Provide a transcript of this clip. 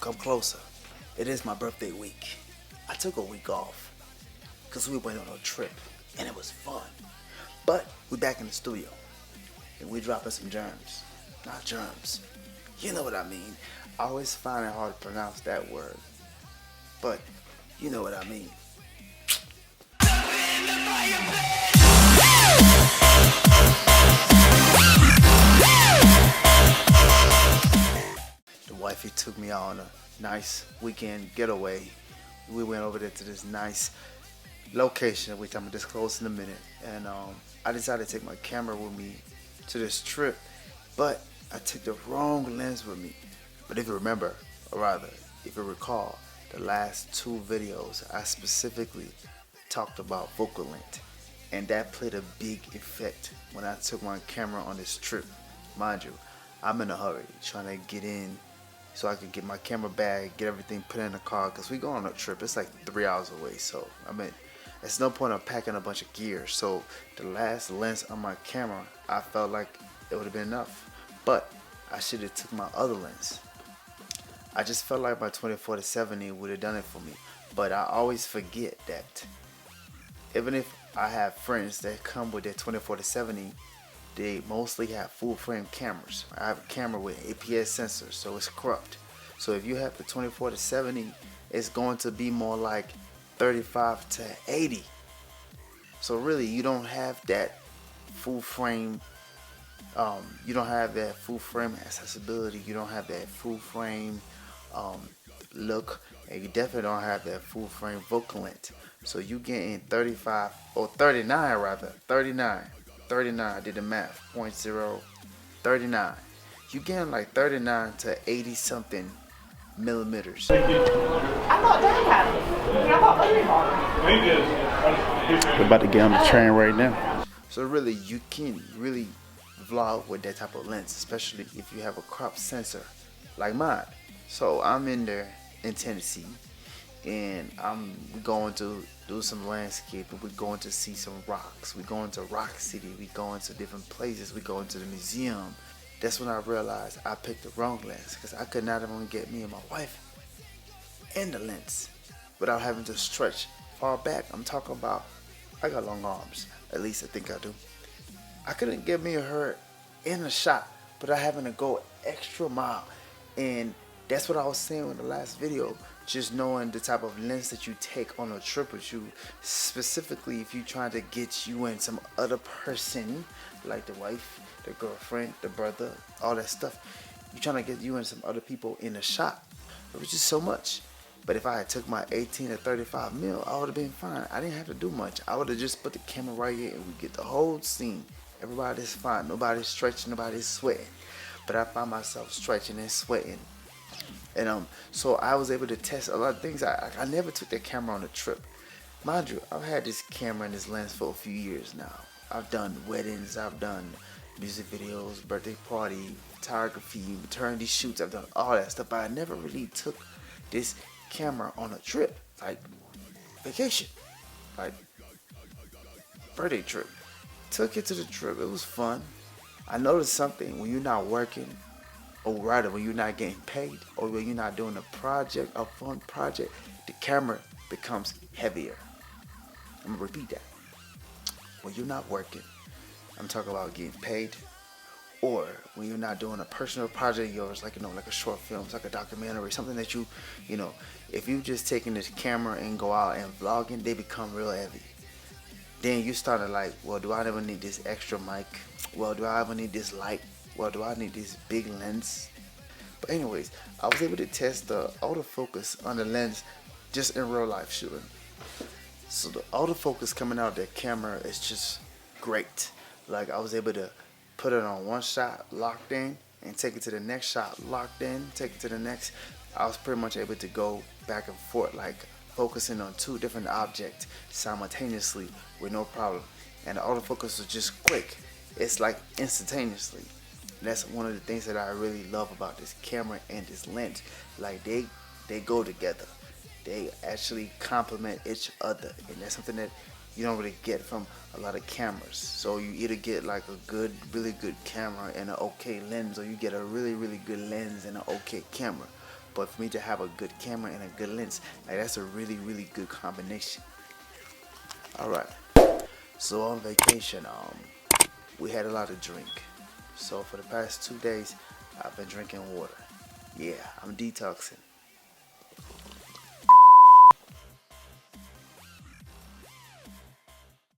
come closer. It is my birthday week. I took a week off because we went on a trip and it was fun. But we back in the studio and we dropping some germs. Not germs. You know what I mean. I always find it hard to pronounce that word. But you know what I mean. The wifey took me on a nice weekend getaway. We went over there to this nice location, which I'm gonna disclose in a minute. And I decided to take my camera with me to this trip, but I took the wrong lens with me. But if you remember, or rather, if you recall, the last two videos, I specifically talked about focal length, and that played a big effect when I took my camera on this trip. Mind you, I'm in a hurry trying to get in so I could get my camera bag, get everything put in the car, because we go on a trip. It's like 3 hours away, so I mean, there's no point of packing a bunch of gear. So the last lens on my camera, I felt like it would have been enough, but I should have took my other lens. I just felt like my 24-70 would have done it for me, but I always forget that even if I have friends that come with their 24-70, they mostly have full frame cameras. I have a camera with APS sensors, so it's cropped. So if you have the 24-70, it's going to be more like 35-80. So really, you don't have that full frame. You don't have that full frame accessibility. You don't have that full frame look, and you definitely don't have that full frame focal length. So you getting 35 or 39 rather, 39. I did the math, 0.0, 39. You getting like 39 to 80 something millimeters. I thought Dad had it. I thought We're about to get on the train right now. So really, you can really vlog with that type of lens, especially if you have a crop sensor like mine. So I'm in there in Tennessee, and I'm going to do some landscaping. We're going to see some rocks. We're going to Rock City. We're going to different places. We're going to the museum. That's when I realized I picked the wrong lens, because I could not even get me and my wife in the lens without having to stretch far back. I'm talking about, I got long arms. At least I think I do. I couldn't get me and her in the shot, but I having to go extra mile. And that's what I was saying in the last video. Just knowing the type of lens that you take on a trip with you, specifically if you're trying to get you and some other person, like the wife, the girlfriend, the brother, all that stuff. You're trying to get you and some other people in a shot. It was just so much. But if I had took my 18 to 35 mil, I would have been fine. I didn't have to do much. I would have just put the camera right here and we get the whole scene. Everybody's fine. Nobody's stretching. Nobody's sweating. But I found myself stretching and sweating. And so I was able to test a lot of things. I never took that camera on a trip. Mind you, I've had this camera and this lens for a few years now. I've done weddings. I've done music videos, birthday party, photography, maternity shoots. I've done all that stuff. But I never really took this camera on a trip, like vacation, like birthday trip. Took it to the trip. It was fun. I noticed something when you're not working, or rather when you're not getting paid, or when you're not doing a project, a fun project, the camera becomes heavier. I'm gonna repeat that. When you're not working, I'm talking about getting paid, or when you're not doing a personal project of yours, like like a short film, it's like a documentary, something that you if you just taking this camera and go out and vlogging, they become real heavy. Then you started like, well, do I ever need this extra mic? Well, do I ever need this light? Well, do I need this big lens? But anyways, I was able to test the autofocus on the lens just in real life shooting. So the autofocus coming out of that camera is just great. Like I was able to put it on one shot, locked in, and take it to the next shot, locked in, take it to the next. I was pretty much able to go back and forth, like focusing on two different objects simultaneously with no problem. And the autofocus was just quick. It's like instantaneously. That's one of the things that I really love about this camera and this lens. Like they go together. They actually complement each other, and that's something that you don't really get from a lot of cameras. So you either get like a good, really good camera and an okay lens, or you get a really, really good lens and an okay camera. but for me to have a good camera and a good lens, like that's a really good combination. All right. So on vacation, we had a lot of drink. So for the past 2 days, I've been drinking water. Yeah, I'm detoxing.